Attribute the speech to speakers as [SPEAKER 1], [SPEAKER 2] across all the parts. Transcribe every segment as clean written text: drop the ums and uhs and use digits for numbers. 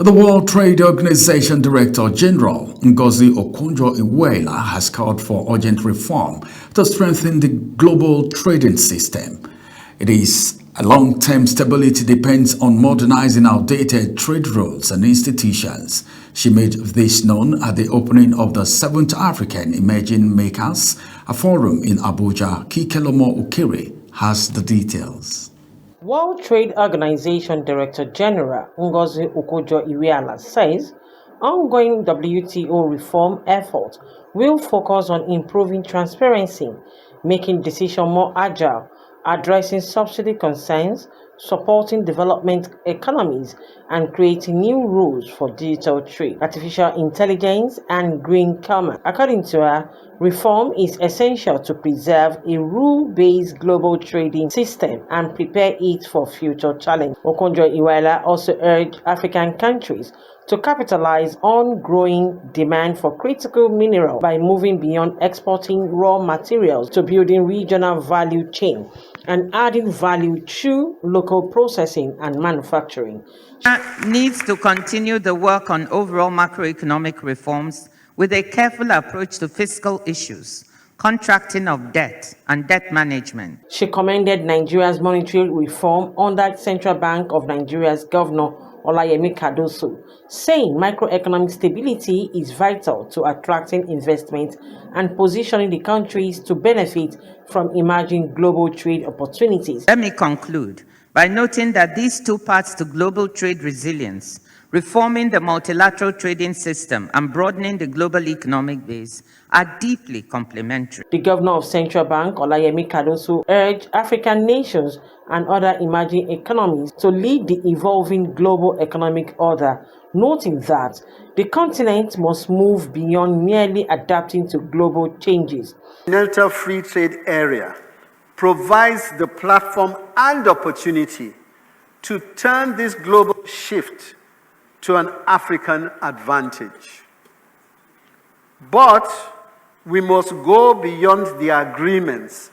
[SPEAKER 1] The World Trade Organization Director General Ngozi Okonjo-Iweala has called for urgent reform to strengthen the global trading system. It is a long-term stability depends on modernizing outdated trade rules and institutions. She made this known at the opening of the 7th African Emerging Makers, a forum in Abuja. Kikelomo Ukiri has the details.
[SPEAKER 2] World Trade Organization Director General Ngozi Okonjo-Iweala says ongoing WTO reform efforts will focus on improving transparency, making decisions more agile, addressing subsidy concerns, supporting development economies, and creating new rules for digital trade, artificial intelligence, and green commerce. According to her, reform is essential to preserve a rule-based global trading system and prepare it for future challenges. Okonjo-Iweala also urged African countries to capitalize on growing demand for critical minerals by moving beyond exporting raw materials to building regional value chain and adding value through local processing and manufacturing.
[SPEAKER 3] Needs to continue the work on overall macroeconomic reforms with a careful approach to fiscal issues, contracting of debt, and debt management.
[SPEAKER 2] She commended Nigeria's monetary reform under Central Bank of Nigeria's Governor Olayemi Cardoso, saying macroeconomic stability is vital to attracting investment and positioning the countries to benefit from emerging global trade opportunities.
[SPEAKER 3] Let me conclude by noting that these two paths to global trade resilience, reforming the multilateral trading system and broadening the global economic base, are deeply complementary.
[SPEAKER 2] The governor of Central Bank, Olayemi Cardoso, urged African nations and other emerging economies to lead the evolving global economic order, noting that the continent must move beyond merely adapting to global changes.
[SPEAKER 4] The Continental Free Trade Area provides the platform and opportunity to turn this global shift to an African advantage. But we must go beyond the agreements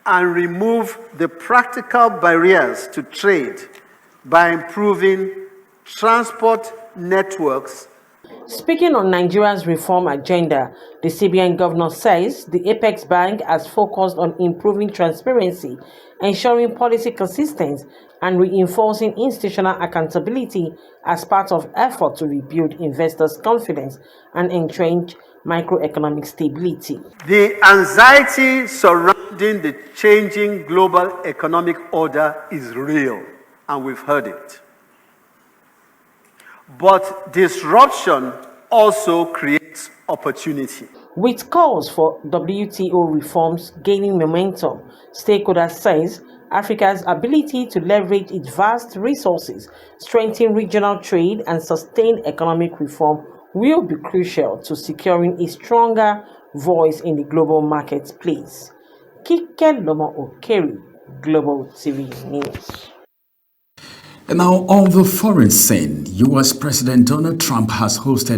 [SPEAKER 4] and remove the practical barriers to trade by improving transport networks.
[SPEAKER 2] Speaking on Nigeria's reform agenda, the CBN governor says the Apex Bank has focused on improving transparency, ensuring policy consistency, and reinforcing institutional accountability as part of effort to rebuild investors' confidence and entrench macroeconomic stability.
[SPEAKER 4] The anxiety surrounding the changing global economic order is real, and we've heard it. But disruption also creates opportunity.
[SPEAKER 2] With calls for WTO reforms gaining momentum, stakeholders says Africa's ability to leverage its vast resources, strengthen regional trade, and sustain economic reform will be crucial to securing a stronger voice in the global marketplace. Kikelomo Ukiri, Global TV News.
[SPEAKER 1] And now on the foreign scene, U.S. President Donald Trump has hosted